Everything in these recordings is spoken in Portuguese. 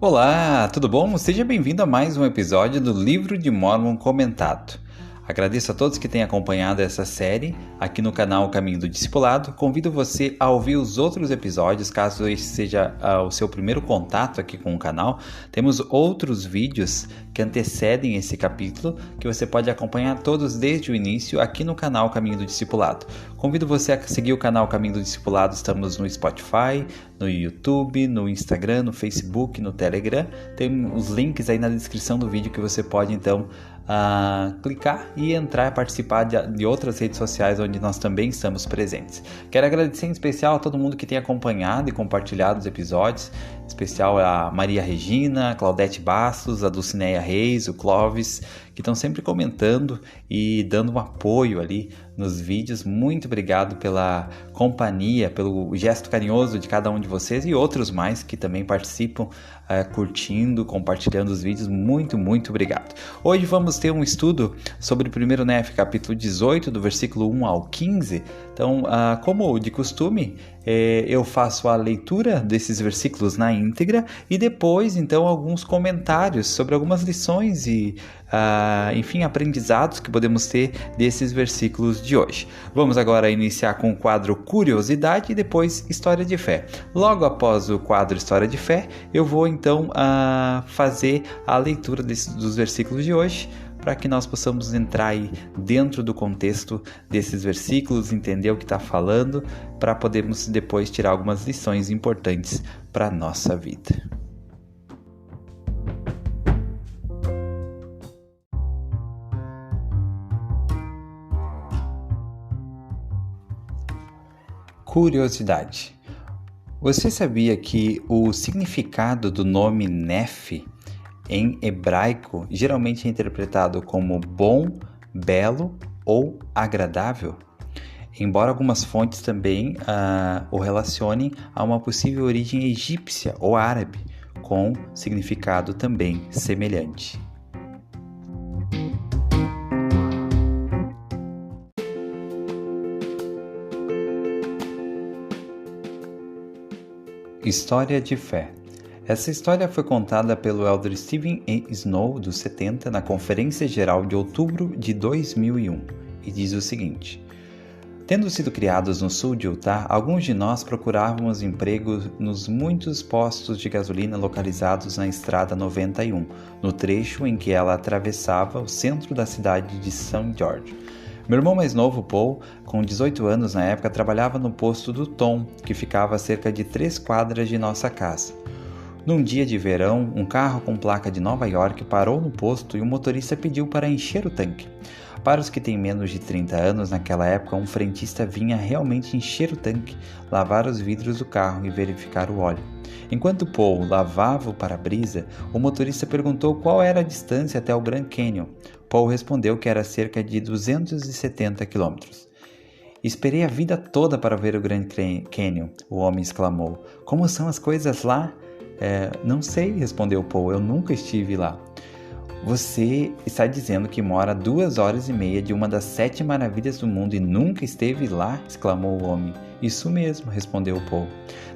Olá, tudo bom? Seja bem-vindo a mais um episódio do Livro de Mórmon Comentado. Agradeço a todos que têm acompanhado essa série aqui no canal Caminho do Discipulado. Convido você a ouvir os outros episódios, caso esse seja o seu primeiro contato aqui com o canal. Temos outros vídeos que antecedem esse capítulo, que você pode acompanhar todos desde o início aqui no canal Caminho do Discipulado. Convido você a seguir o canal Caminho do Discipulado. Estamos no Spotify, no YouTube, no Instagram, no Facebook, no Telegram. Tem os links aí na descrição do vídeo que você pode então clicar e entrar e participar de outras redes sociais onde nós também estamos presentes. Quero agradecer em especial a todo mundo que tem acompanhado e compartilhado os episódios, em especial a Maria Regina, a Claudete Bastos, a Dulcineia Reis, o Clóvis, que estão sempre comentando e dando um apoio ali nos vídeos. Muito obrigado pela companhia, pelo gesto carinhoso de cada um de vocês e outros mais que também participam, curtindo, compartilhando os vídeos. Muito obrigado. Hoje vamos ter um estudo sobre o 1º Nef, capítulo 18, do versículo 1 ao 15. Então, como de costume, eu faço a leitura desses versículos na íntegra e depois, então, alguns comentários sobre algumas lições e, enfim, aprendizados que podemos ter desses versículos de hoje. Vamos agora iniciar com o quadro Curiosidade e depois História de Fé. Logo após o quadro História de Fé, eu vou, então, fazer a leitura dos versículos de hoje, para que nós possamos entrar aí dentro do contexto desses versículos, entender o que está falando, para podermos depois tirar algumas lições importantes para a nossa vida. Curiosidade. Você sabia que o significado do nome Nef em hebraico geralmente é interpretado como bom, belo ou agradável? Embora algumas fontes também o relacionem a uma possível origem egípcia ou árabe, com significado também semelhante. História de Fé. Essa história foi contada pelo elder Stephen A. Snow, dos 70, na Conferência Geral de outubro de 2001, e diz o seguinte: tendo sido criados no sul de Utah, alguns de nós procurávamos emprego nos muitos postos de gasolina localizados na Estrada 91, no trecho em que ela atravessava o centro da cidade de St. George. Meu irmão mais novo, Paul, com 18 anos na época, trabalhava no posto do Tom, que ficava a cerca de 3 quadras de nossa casa. Num dia de verão, um carro com placa de Nova York parou no posto e o motorista pediu para encher o tanque. Para os que têm menos de 30 anos, naquela época, um frentista vinha realmente encher o tanque, lavar os vidros do carro e verificar o óleo. Enquanto Paul lavava o para-brisa, o motorista perguntou qual era a distância até o Grand Canyon. Paul respondeu que era cerca de 270 quilômetros. Esperei a vida toda para ver o Grand Canyon, o homem exclamou. Como são as coisas lá? Não sei, respondeu Paul, eu nunca estive lá. Você está dizendo que mora a 2h30 de uma das 7 maravilhas do mundo e nunca esteve lá? Exclamou o homem. Isso mesmo, respondeu Paul.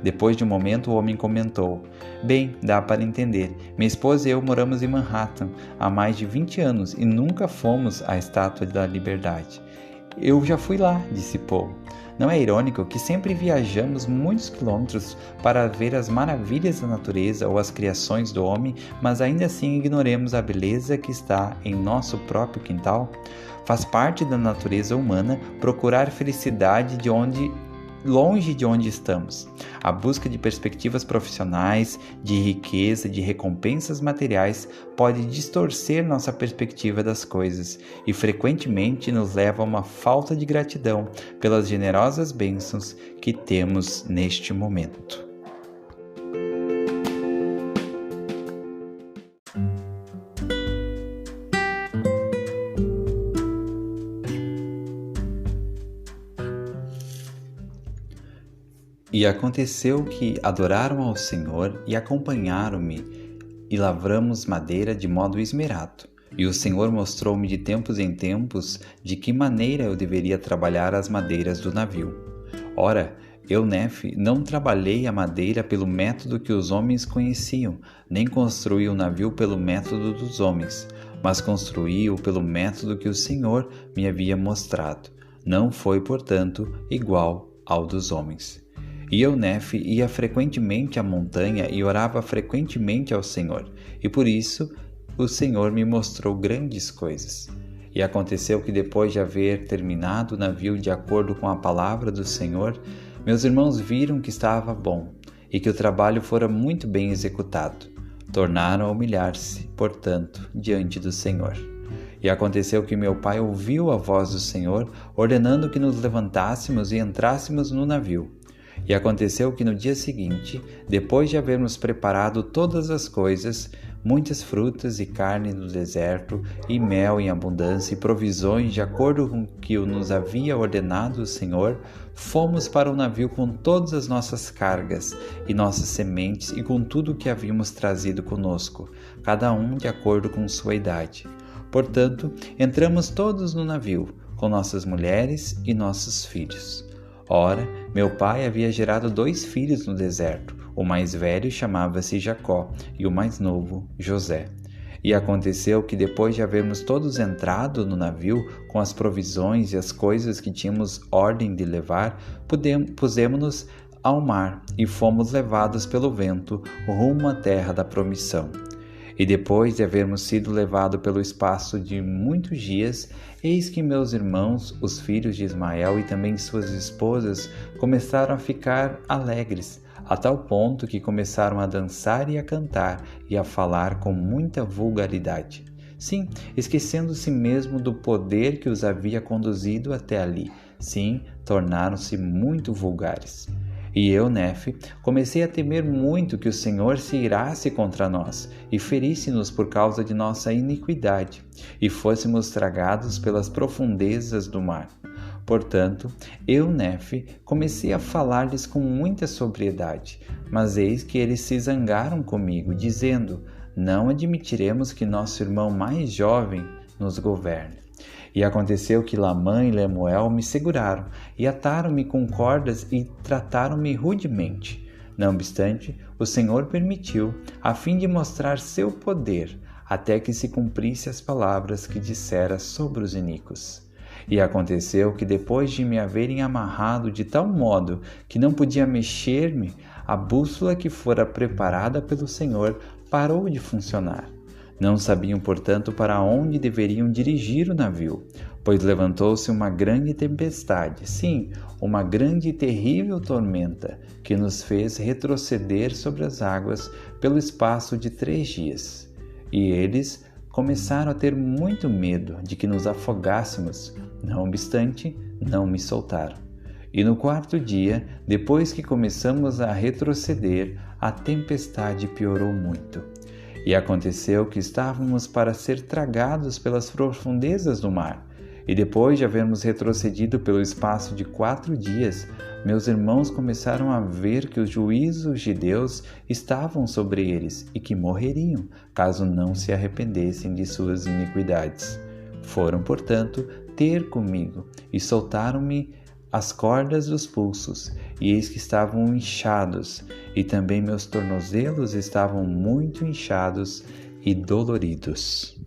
Depois de um momento, o homem comentou: bem, dá para entender. Minha esposa e eu moramos em Manhattan há mais de 20 anos e nunca fomos à Estátua da Liberdade. Eu já fui lá, disse Paul. Não é irônico que sempre viajamos muitos quilômetros para ver as maravilhas da natureza ou as criações do homem, mas ainda assim ignoremos a beleza que está em nosso próprio quintal? Faz parte da natureza humana procurar felicidade longe de onde estamos. A busca de perspectivas profissionais, de riqueza, de recompensas materiais pode distorcer nossa perspectiva das coisas e frequentemente nos leva a uma falta de gratidão pelas generosas bênçãos que temos neste momento. E aconteceu que adoraram ao Senhor e acompanharam-me, e lavramos madeira de modo esmerado. E o Senhor mostrou-me de tempos em tempos de que maneira eu deveria trabalhar as madeiras do navio. Ora, Eu, Nefe, não trabalhei a madeira pelo método que os homens conheciam, nem construí o navio pelo método dos homens, mas construí-o pelo método que o Senhor me havia mostrado. Não foi, portanto, igual ao dos homens. E eu, Nefe, ia frequentemente à montanha e orava frequentemente ao Senhor, e por isso o Senhor me mostrou grandes coisas. E aconteceu que depois de haver terminado o navio de acordo com a palavra do Senhor, meus irmãos viram que estava bom e que o trabalho fora muito bem executado. Tornaram a humilhar-se, portanto, diante do Senhor. E aconteceu que meu pai ouviu a voz do Senhor, ordenando que nos levantássemos e entrássemos no navio. E aconteceu que no dia seguinte, depois de havermos preparado todas as coisas, muitas frutas e carne no deserto, e mel em abundância, e provisões de acordo com o que nos havia ordenado o Senhor, fomos para o navio com todas as nossas cargas e nossas sementes e com tudo o que havíamos trazido conosco, cada um de acordo com sua idade. Portanto, entramos todos no navio, com nossas mulheres e nossos filhos. Ora, meu pai havia gerado 2 filhos no deserto. O mais velho chamava-se Jacó e o mais novo, José. E aconteceu que depois de havermos todos entrado no navio com as provisões e as coisas que tínhamos ordem de levar, pusemos-nos ao mar e fomos levados pelo vento rumo à terra da promissão. E depois de havermos sido levados pelo espaço de muitos dias, eis que meus irmãos, os filhos de Ismael e também suas esposas, começaram a ficar alegres, a tal ponto que começaram a dançar e a cantar e a falar com muita vulgaridade. Sim, esquecendo-se mesmo do poder que os havia conduzido até ali. Sim, tornaram-se muito vulgares. E eu, Nefe, comecei a temer muito que o Senhor se irasse contra nós e ferisse-nos por causa de nossa iniquidade, e fôssemos tragados pelas profundezas do mar. Portanto, eu, Nefe, comecei a falar-lhes com muita sobriedade, mas eis que eles se zangaram comigo, dizendo: não admitiremos que nosso irmão mais jovem nos governe. E aconteceu que Lamã e Lemuel me seguraram e ataram-me com cordas e trataram-me rudemente. Não obstante, o Senhor permitiu, a fim de mostrar seu poder, até que se cumprisse as palavras que dissera sobre os iníquos. E aconteceu que depois de me haverem amarrado de tal modo que não podia mexer-me, a bússola que fora preparada pelo Senhor parou de funcionar. Não sabiam, portanto, para onde deveriam dirigir o navio, pois levantou-se uma grande tempestade, sim, uma grande e terrível tormenta, que nos fez retroceder sobre as águas pelo espaço de 3 dias. E eles começaram a ter muito medo de que nos afogássemos, não obstante, não me soltaram. E no 4º dia, depois que começamos a retroceder, a tempestade piorou muito. E aconteceu que estávamos para ser tragados pelas profundezas do mar. E depois de havermos retrocedido pelo espaço de 4 dias, meus irmãos começaram a ver que os juízos de Deus estavam sobre eles e que morreriam, caso não se arrependessem de suas iniquidades. Foram, portanto, ter comigo e soltaram-me as cordas dos pulsos, e eis que estavam inchados, e também meus tornozelos estavam muito inchados e doloridos.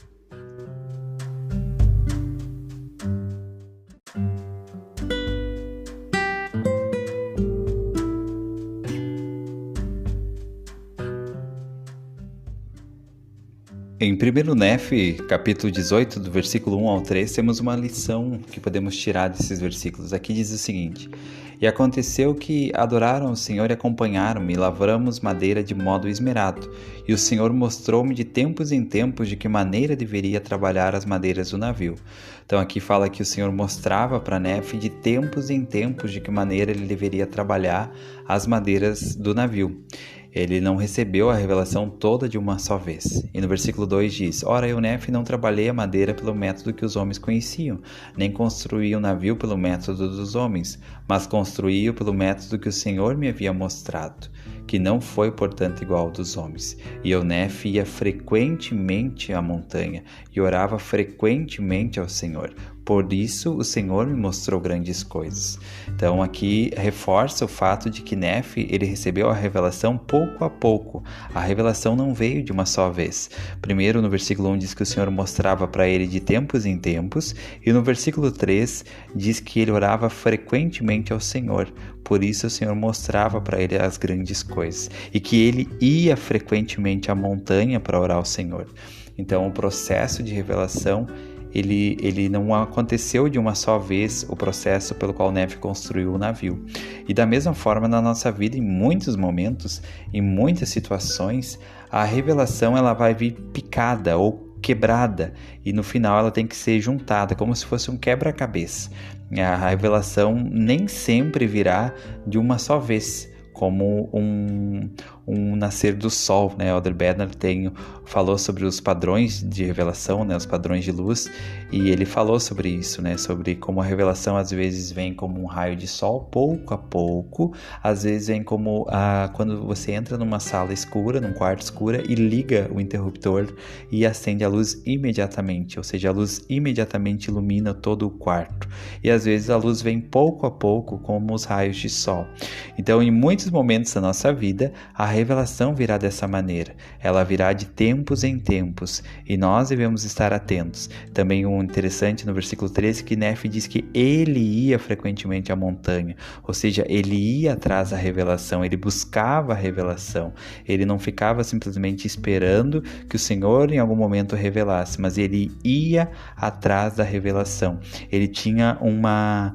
Em 1 Nefe, capítulo 18, do versículo 1 ao 3, temos uma lição que podemos tirar desses versículos. Aqui diz o seguinte: E aconteceu que adoraram o Senhor e acompanharam-me, e lavramos madeira de modo esmerado. E o Senhor mostrou-me de tempos em tempos de que maneira deveria trabalhar as madeiras do navio. Então aqui fala que o Senhor mostrava para Nefe de tempos em tempos de que maneira ele deveria trabalhar as madeiras do navio. Ele não recebeu a revelação toda de uma só vez. E no versículo 2 diz: Ora, eu, Nefe, não trabalhei a madeira pelo método que os homens conheciam, nem construí o navio pelo método dos homens, mas construí-o pelo método que o Senhor me havia mostrado, que não foi, portanto, igual ao dos homens. E eu, Nefe, ia frequentemente à montanha e orava frequentemente ao Senhor. Por isso o Senhor me mostrou grandes coisas. Então aqui reforça o fato de que Nefe, ele recebeu a revelação pouco a pouco. A revelação não veio de uma só vez. Primeiro no versículo 1 diz que o Senhor mostrava para ele de tempos em tempos, e no versículo 3 diz que ele orava frequentemente ao Senhor. Por isso o Senhor mostrava para ele as grandes coisas, e que ele ia frequentemente à montanha para orar ao Senhor. Então o processo de revelação ele não aconteceu de uma só vez, o processo pelo qual Nefe construiu o navio. E da mesma forma na nossa vida, em muitos momentos, em muitas situações, a revelação ela vai vir picada ou quebrada, e no final ela tem que ser juntada, como se fosse um quebra-cabeça. A revelação nem sempre virá de uma só vez, como um nascer do sol, né? Elder Bednar falou sobre os padrões de revelação, né? Os padrões de luz, e ele falou sobre isso, né? Sobre como a revelação às vezes vem como um raio de sol, pouco a pouco, às vezes vem como quando você entra numa sala escura, num quarto escuro, e liga o interruptor e acende a luz imediatamente, ou seja, a luz imediatamente ilumina todo o quarto. E às vezes a luz vem pouco a pouco, como os raios de sol. Então, em muitos momentos da nossa vida, a revelação virá dessa maneira. Ela virá de tempos em tempos, e nós devemos estar atentos. Também um interessante no versículo 13 que Nefe diz que ele ia frequentemente à montanha, ou seja, ele ia atrás da revelação, ele buscava a revelação. Ele não ficava simplesmente esperando que o Senhor em algum momento revelasse, mas ele ia atrás da revelação. Ele tinha uma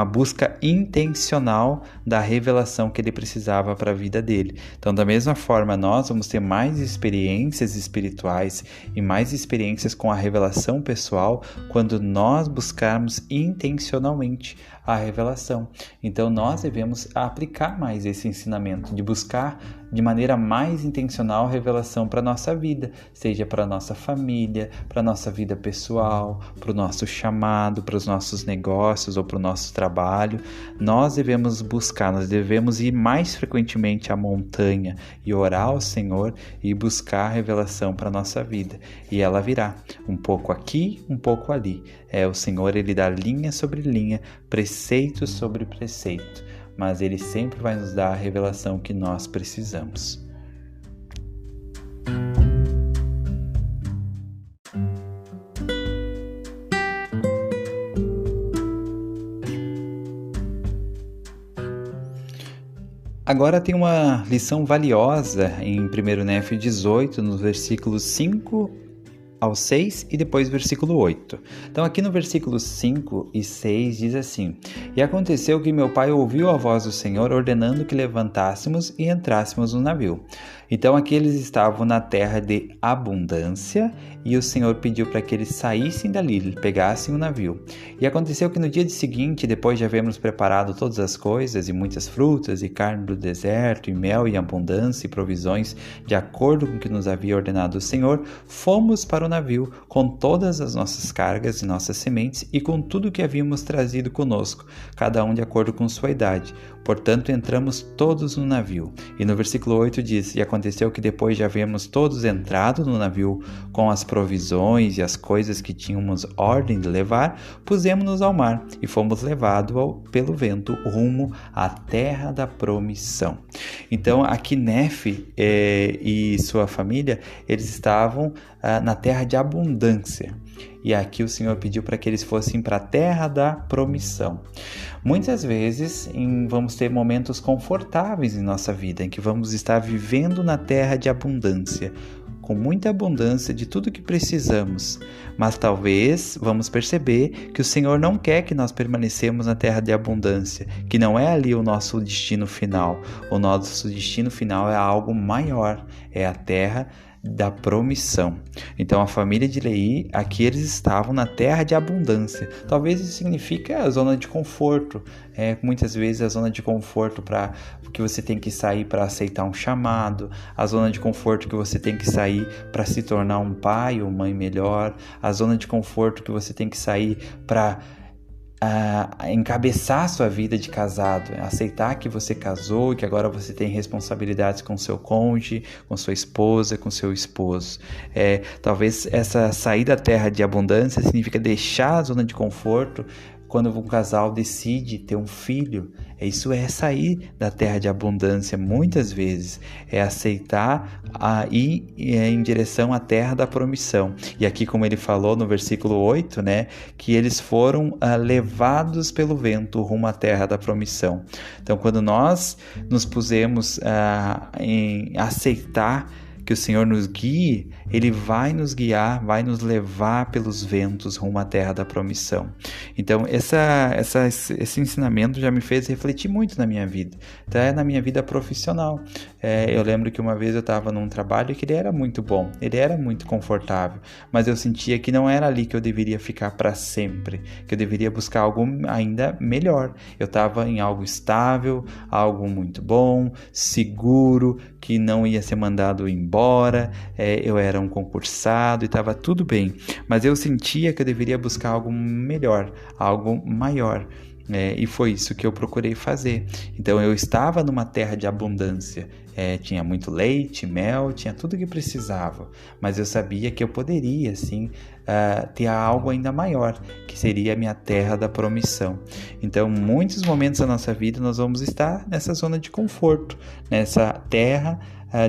busca intencional da revelação que ele precisava para a vida dele. Então, da mesma forma, nós vamos ter mais experiências espirituais e mais experiências com a revelação pessoal quando nós buscarmos intencionalmente a revelação. Então, nós devemos aplicar mais esse ensinamento de buscar de maneira mais intencional a revelação para a nossa vida, seja para a nossa família, para a nossa vida pessoal, para o nosso chamado, para os nossos negócios ou para o nosso trabalho. Nós devemos buscar, nós devemos ir mais frequentemente à montanha e orar ao Senhor e buscar a revelação para a nossa vida. E ela virá, um pouco aqui, um pouco ali. O Senhor, ele dá linha sobre linha, preceito sobre preceito, mas ele sempre vai nos dar a revelação que nós precisamos. Agora tem uma lição valiosa em 1 Nefe 18, nos versículos 5 ao 6 e depois versículo 8. Então aqui no versículo 5 e 6 diz assim: E aconteceu que meu pai ouviu a voz do Senhor ordenando que levantássemos e entrássemos no navio. Então aqui eles estavam na terra de abundância, e o Senhor pediu para que eles saíssem dali, pegassem o navio. E aconteceu que no dia seguinte, depois de havermos preparado todas as coisas, e muitas frutas, e carne do deserto, e mel, e abundância, e provisões, de acordo com o que nos havia ordenado o Senhor, fomos para o navio, com todas as nossas cargas e nossas sementes, e com tudo o que havíamos trazido conosco, cada um de acordo com sua idade. Portanto, entramos todos no navio. E no versículo 8 diz: E aconteceu que depois de havermos todos entrado no navio com as provisões e as coisas que tínhamos ordem de levar, pusemos-nos ao mar e fomos levados pelo vento rumo à terra da promissão. Então, aqui Nefe e sua família, eles estavam na terra de abundância. E aqui o Senhor pediu para que eles fossem para a terra da promissão. Muitas vezes vamos ter momentos confortáveis em nossa vida, em que vamos estar vivendo na terra de abundância, com muita abundância de tudo que precisamos. Mas talvez vamos perceber que o Senhor não quer que nós permanecemos na terra de abundância, que não é ali o nosso destino final. O nosso destino final é algo maior, é a terra da promissão. Então a família de Leí, aqui eles estavam na terra de abundância. Talvez isso signifique a zona de conforto. Muitas vezes a zona de conforto que você tem que sair para aceitar um chamado, a zona de conforto que você tem que sair para se tornar um pai ou mãe melhor, a zona de conforto que você tem que sair para encabeçar a sua vida de casado, aceitar que você casou e que agora você tem responsabilidades com seu cônjuge, com sua esposa, com seu esposo. Talvez essa sair da terra de abundância significa deixar a zona de conforto. Quando um casal decide ter um filho, isso é sair da terra de abundância muitas vezes, é aceitar ir em direção à terra da promissão. E aqui, como ele falou no versículo 8, né, que eles foram levados pelo vento rumo à terra da promissão. Então, quando nós nos pusemos em aceitar que o Senhor nos guie, Ele vai nos guiar, vai nos levar pelos ventos rumo à terra da promissão. Então, esse ensinamento já me fez refletir muito na minha vida, até na minha vida profissional. Eu lembro que uma vez eu estava num trabalho que ele era muito bom, ele era muito confortável, mas eu sentia que não era ali que eu deveria ficar para sempre, que eu deveria buscar algo ainda melhor. Eu estava em algo estável, algo muito bom, seguro, que não ia ser mandado embora, eu era um concursado e estava tudo bem, mas eu sentia que eu deveria buscar algo melhor, algo maior. E foi isso que eu procurei fazer. Então eu estava numa terra de abundância, tinha muito leite, mel, tinha tudo que precisava, mas eu sabia que eu poderia sim ter algo ainda maior, que seria a minha terra da promissão. Então, muitos momentos da nossa vida nós vamos estar nessa zona de conforto, nessa terra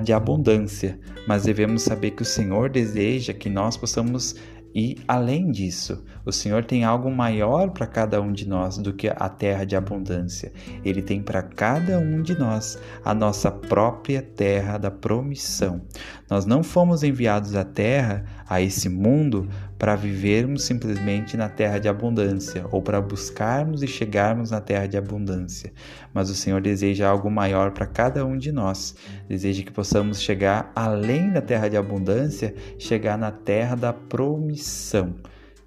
de abundância, mas devemos saber que o Senhor deseja que nós possamos ir além disso. O Senhor tem algo maior para cada um de nós do que a terra de abundância. Ele tem para cada um de nós a nossa própria terra da promissão. Nós não fomos enviados à terra, a esse mundo, para vivermos simplesmente na terra de abundância ou para buscarmos e chegarmos na terra de abundância. Mas o Senhor deseja algo maior para cada um de nós. Deseja que possamos chegar além da terra de abundância, chegar na terra da promissão,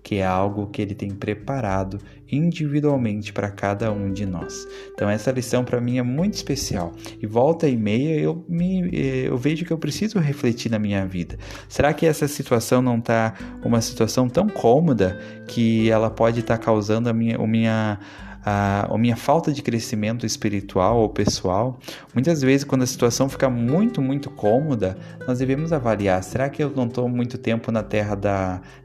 que é algo que Ele tem preparado individualmente para cada um de nós. Então essa lição para mim é muito especial. E volta e meia eu vejo que eu preciso refletir na minha vida. Será que essa situação não está uma situação tão cômoda que ela pode estar causando a minha falta de crescimento espiritual ou pessoal? Muitas vezes, quando a situação fica muito, muito cômoda, nós devemos avaliar: será que eu não estou muito tempo na terra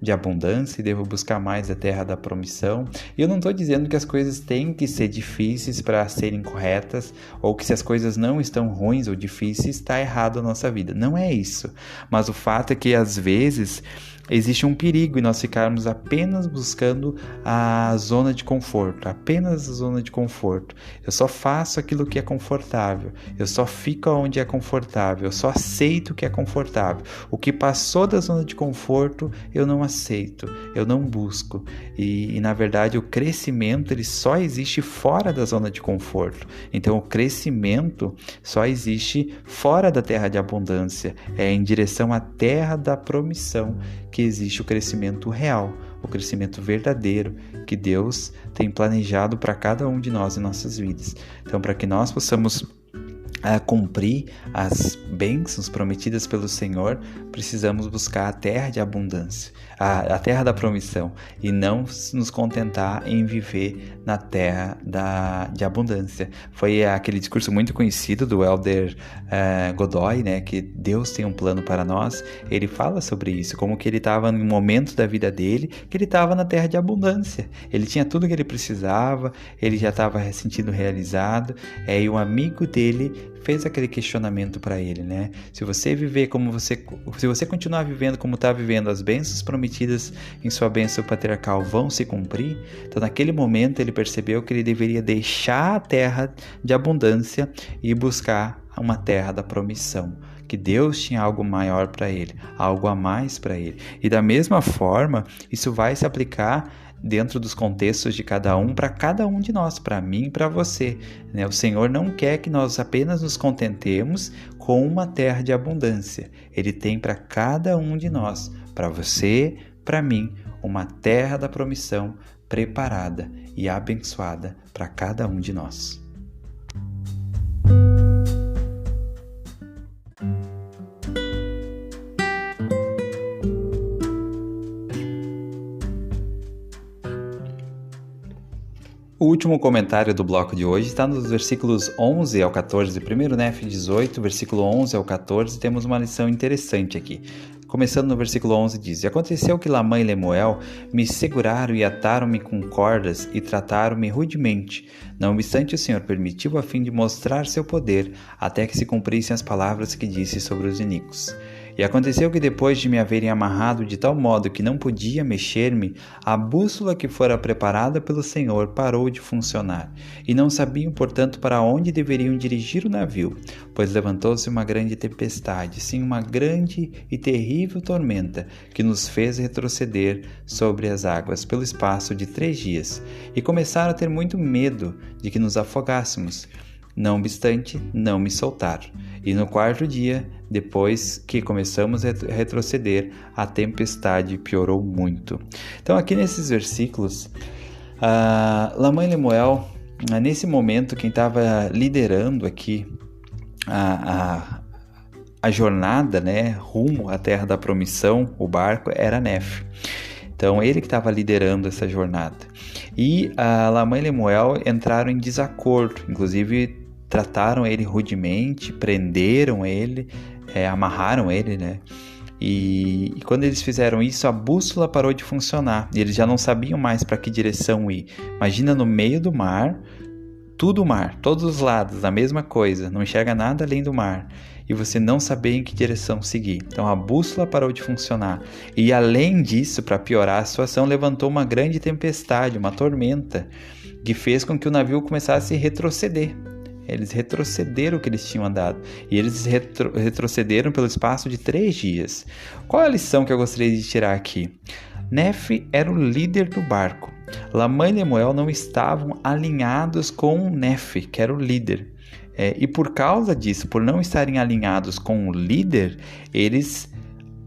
de abundância e devo buscar mais a terra da promissão? E eu não estou dizendo que as coisas têm que ser difíceis para serem corretas, ou que se as coisas não estão ruins ou difíceis, está errado a nossa vida. Não é isso. Mas o fato é que, às vezes, existe um perigo em nós ficarmos apenas buscando a zona de conforto, apenas a zona de conforto. Eu só faço aquilo que é confortável, eu só fico onde é confortável, eu só aceito o que é confortável. O que passou da zona de conforto, eu não aceito, eu não busco. E na verdade, o crescimento ele só existe fora da zona de conforto. Então, o crescimento só existe fora da terra de abundância, em direção à terra da promissão, que existe o crescimento real, o crescimento verdadeiro que Deus tem planejado para cada um de nós em nossas vidas. Então, para que nós possamos cumprir as bênçãos prometidas pelo Senhor, precisamos buscar a terra de abundância, a terra da promissão, e não nos contentar em viver na terra de abundância. Foi aquele discurso muito conhecido do Elder Godoy, né, que Deus tem um plano para nós. Ele fala sobre isso, como que ele estava em um momento da vida dele, que ele estava na terra de abundância. Ele tinha tudo que ele precisava, ele já estava se sentindo realizado, e um amigo dele fez aquele questionamento para ele, né? Se você continuar vivendo como está vivendo, as bênçãos prometidas em sua bênção patriarcal vão se cumprir? Então, naquele momento, ele percebeu que ele deveria deixar a terra de abundância e buscar uma terra da promissão, que Deus tinha algo maior para ele, algo a mais para ele. E da mesma forma, isso vai se aplicar dentro dos contextos de cada um, para cada um de nós, para mim e para você, né? O Senhor não quer que nós apenas nos contentemos com uma terra de abundância. Ele tem para cada um de nós, para você, para mim, uma terra da promissão preparada e abençoada para cada um de nós. O último comentário do bloco de hoje está nos versículos 11 ao 14. Primeiro Nef 18, versículo 11 ao 14, temos uma lição interessante aqui. Começando no versículo 11 diz: E aconteceu que Lamã e Lemuel me seguraram e ataram-me com cordas e trataram-me rudemente. Não obstante, o Senhor permitiu a fim de mostrar seu poder, até que se cumprissem as palavras que disse sobre os iníquos. E aconteceu que depois de me haverem amarrado de tal modo que não podia mexer-me, a bússola que fora preparada pelo Senhor parou de funcionar, e não sabiam, portanto, para onde deveriam dirigir o navio, pois levantou-se uma grande tempestade, sim, uma grande e terrível tormenta, que nos fez retroceder sobre as águas pelo espaço de 3 dias, e começaram a ter muito medo de que nos afogássemos. Não obstante, não me soltaram. E no 4º dia, depois que começamos a retroceder, a tempestade piorou muito. Então, aqui nesses versículos, Lamã e Lemuel, nesse momento, quem estava liderando aqui a jornada, né, rumo à Terra da Promissão, o barco, era Nef. Então, ele que estava liderando essa jornada. E Lamã e Lemuel entraram em desacordo, inclusive trataram ele rudemente, prenderam ele, amarraram ele, né? E quando eles fizeram isso, a bússola parou de funcionar. E eles já não sabiam mais para que direção ir. Imagina no meio do mar, tudo mar, todos os lados, a mesma coisa, não enxerga nada além do mar. E você não saber em que direção seguir. Então a bússola parou de funcionar. E além disso, para piorar a situação, levantou uma grande tempestade, uma tormenta, que fez com que o navio começasse a retroceder. Eles retrocederam o que eles tinham andado. E eles retrocederam pelo espaço de 3 dias. Qual é a lição que eu gostaria de tirar aqui? Nef era o líder do barco. Lamã e Lemuel não estavam alinhados com Nef, que era o líder. E por causa disso, por não estarem alinhados com o líder, eles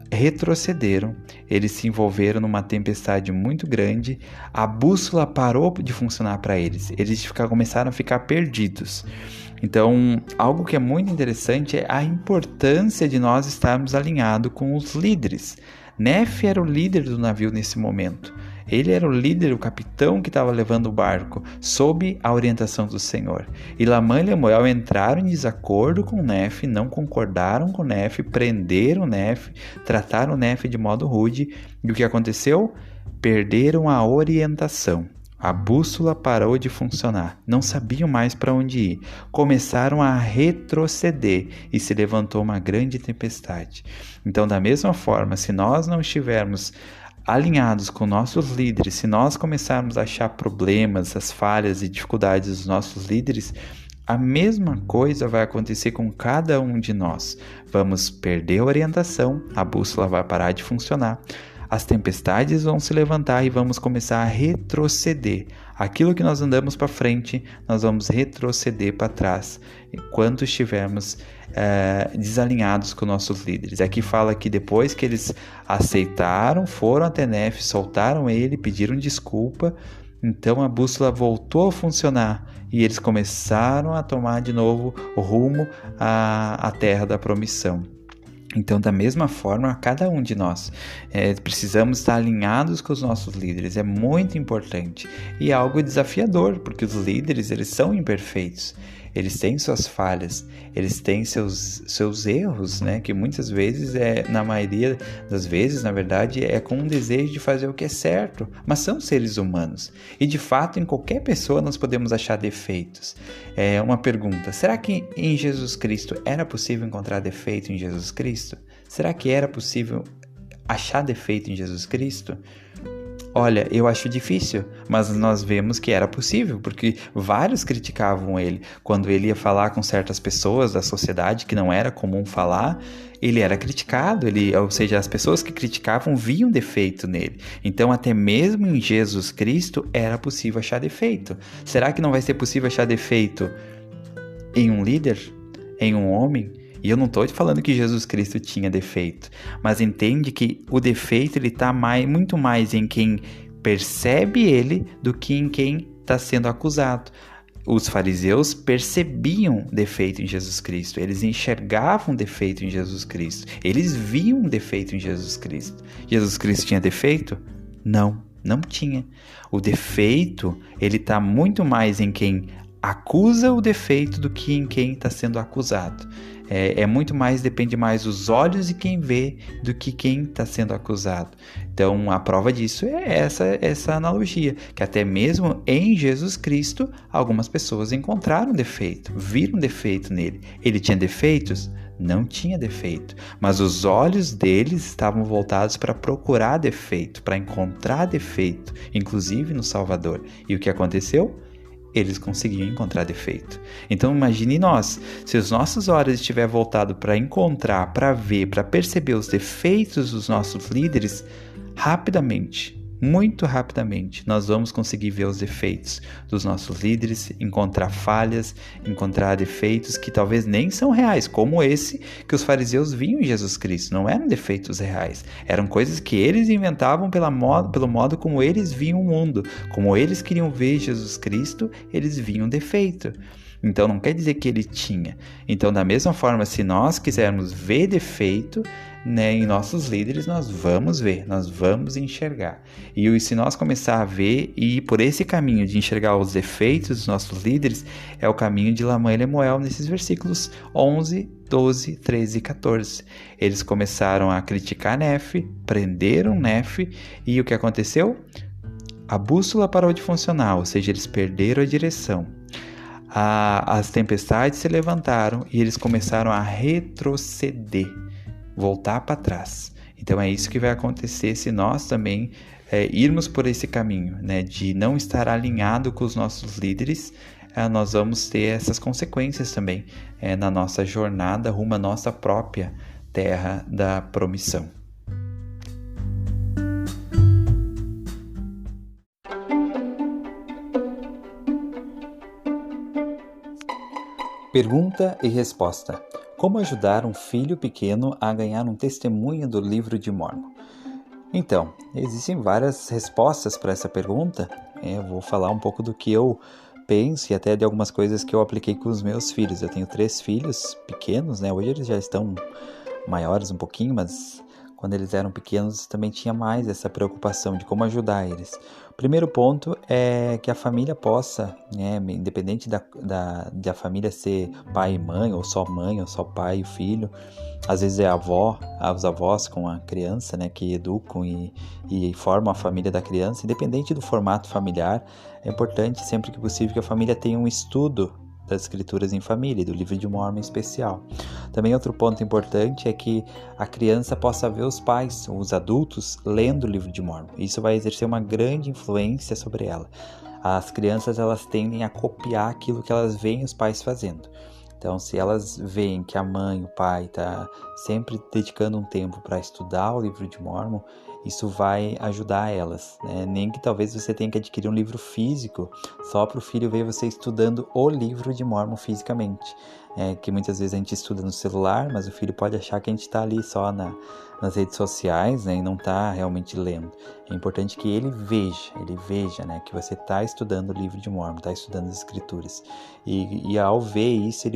retrocederam, eles se envolveram numa tempestade muito grande, a bússola parou de funcionar para eles, começaram a ficar perdidos. Então, algo que é muito interessante é a importância de nós estarmos alinhados com os líderes. Nef era o líder do navio nesse momento. Ele era o líder, o capitão que estava levando o barco, sob a orientação do Senhor. E Lamã e Lemuel entraram em desacordo com Nef, não concordaram com Nef, prenderam Nef, trataram Nef de modo rude. E o que aconteceu? Perderam a orientação. A bússola parou de funcionar. Não sabiam mais para onde ir. Começaram a retroceder e se levantou uma grande tempestade. Então, da mesma forma, se nós não estivermos alinhados com nossos líderes, se nós começarmos a achar problemas, as falhas e dificuldades dos nossos líderes, a mesma coisa vai acontecer com cada um de nós. Vamos perder a orientação, a bússola vai parar de funcionar, as tempestades vão se levantar e vamos começar a retroceder. Aquilo que nós andamos para frente, nós vamos retroceder para trás enquanto estivermos desalinhados com nossos líderes. Aqui fala que depois que eles aceitaram, foram até Nef, soltaram ele, pediram desculpa, então a bússola voltou a funcionar e eles começaram a tomar de novo o rumo à Terra da Promissão. Então, da mesma forma, cada um de nós precisamos estar alinhados com os nossos líderes. É muito importante e é algo desafiador, porque os líderes, eles são imperfeitos. Eles têm suas falhas, eles têm seus erros, né? Que muitas vezes, na maioria das vezes, na verdade, é com um desejo de fazer o que é certo, mas são seres humanos. E, de fato, em qualquer pessoa nós podemos achar defeitos. Uma pergunta, será que em Jesus Cristo era possível encontrar defeito em Jesus Cristo? Será que era possível achar defeito em Jesus Cristo? Olha, eu acho difícil, mas nós vemos que era possível, porque vários criticavam ele. Quando ele ia falar com certas pessoas da sociedade que não era comum falar, ele era criticado, ou seja, as pessoas que criticavam viam defeito nele. Então, até mesmo em Jesus Cristo era possível achar defeito. Será que não vai ser possível achar defeito em um líder? Em um homem? E eu não estou falando que Jesus Cristo tinha defeito, mas entende que o defeito está muito mais em quem percebe ele do que em quem está sendo acusado. Os fariseus percebiam defeito em Jesus Cristo, eles enxergavam defeito em Jesus Cristo, eles viam defeito em Jesus Cristo. Jesus Cristo tinha defeito? Não. Não tinha. O defeito, ele está muito mais em quem acusa o defeito do que em quem está sendo acusado. Muito mais, depende mais dos olhos de quem vê do que quem está sendo acusado. Então, a prova disso é essa analogia, que até mesmo em Jesus Cristo, algumas pessoas encontraram defeito, viram defeito nele. Ele tinha defeitos? Não tinha defeito, mas os olhos deles estavam voltados para procurar defeito, para encontrar defeito, inclusive no Salvador. E o que aconteceu? Eles conseguiam encontrar defeito. Então imagine nós, se os nossos olhos estiverem voltados para encontrar, para ver, para perceber os defeitos dos nossos líderes, rapidamente, muito rapidamente, nós vamos conseguir ver os defeitos dos nossos líderes, encontrar falhas, encontrar defeitos que talvez nem são reais, como esse que os fariseus viam em Jesus Cristo. Não eram defeitos reais, eram coisas que eles inventavam pelo modo como eles viam o mundo, como eles queriam ver Jesus Cristo, eles viam defeito. Então não quer dizer que ele tinha. Então, da mesma forma, se nós quisermos ver defeito, né, em nossos líderes, nós vamos ver, nós vamos enxergar. E se nós começar a ver e ir por esse caminho de enxergar os defeitos dos nossos líderes, é o caminho de Lamã e Lemuel nesses versículos 11, 12, 13 e 14. Eles começaram a criticar Nefe, prenderam Nefe, e o que aconteceu? A bússola parou de funcionar, ou seja, eles perderam a direção. As tempestades se levantaram e eles começaram a retroceder, voltar para trás. Então é isso que vai acontecer se nós também irmos por esse caminho, né, de não estar alinhado com os nossos líderes. Nós vamos ter essas consequências também na nossa jornada rumo à nossa própria terra da promissão. Pergunta e resposta. Como ajudar um filho pequeno a ganhar um testemunho do livro de Mórmon? Então, existem várias respostas para essa pergunta. Eu vou falar um pouco do que eu penso e até de algumas coisas que eu apliquei com os meus filhos. Eu tenho 3 filhos pequenos, né? Hoje eles já estão maiores um pouquinho, mas quando eles eram pequenos também tinha mais essa preocupação de como ajudar eles. O primeiro ponto é que a família possa, né, independente da família ser pai e mãe, ou só pai e filho, às vezes é os avós com a criança, né, que educam e formam a família da criança. Independente do formato familiar, é importante sempre que possível que a família tenha um estudo das escrituras em família, do livro de Mórmon em especial. Também outro ponto importante é que a criança possa ver os pais, os adultos, lendo o livro de Mórmon. Isso vai exercer uma grande influência sobre ela. As crianças, elas tendem a copiar aquilo que elas veem os pais fazendo. Então, se elas veem que a mãe, o pai está sempre dedicando um tempo para estudar o livro de Mórmon, isso vai ajudar elas, né? Nem que talvez você tenha que adquirir um livro físico só para o filho ver você estudando o livro de Mórmon fisicamente. Que muitas vezes a gente estuda no celular, mas o filho pode achar que a gente está ali só nas redes sociais, né, e não está realmente lendo. É importante que ele veja, né, que você está estudando o livro de Mórmon, está estudando as escrituras. E ao ver isso,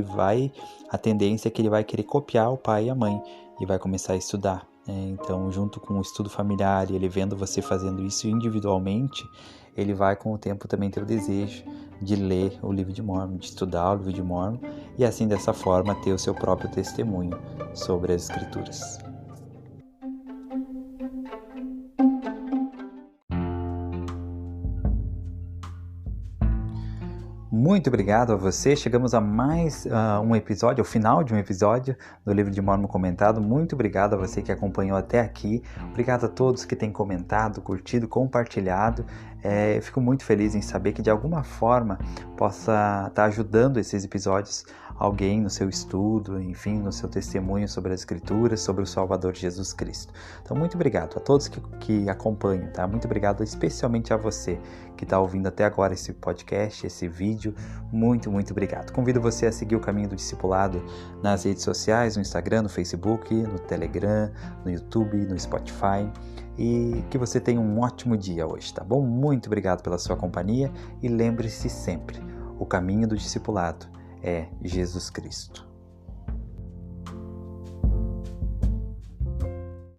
a tendência é que ele vai querer copiar o pai e a mãe e vai começar a estudar. Então, junto com o estudo familiar e ele vendo você fazendo isso individualmente, ele vai com o tempo também ter o desejo de ler o livro de Mórmon, de estudar o livro de Mórmon e assim dessa forma ter o seu próprio testemunho sobre as escrituras. Muito obrigado a você. Chegamos a mais um episódio, ao final de um episódio do Livro de Mórmon Comentado. Muito obrigado a você que acompanhou até aqui. Obrigado a todos que têm comentado, curtido, compartilhado. Eu fico muito feliz em saber que de alguma forma possa estar ajudando esses episódios alguém no seu estudo, enfim, no seu testemunho sobre as Escrituras, sobre o Salvador Jesus Cristo. Então, muito obrigado a todos que acompanham, tá? Muito obrigado especialmente a você que está ouvindo até agora esse podcast, esse vídeo. Muito, muito obrigado. Convido você a seguir o Caminho do Discipulado nas redes sociais, no Instagram, no Facebook, no Telegram, no YouTube, no Spotify. E que você tenha um ótimo dia hoje, tá bom? Muito obrigado pela sua companhia e lembre-se sempre, o caminho do discipulado é Jesus Cristo.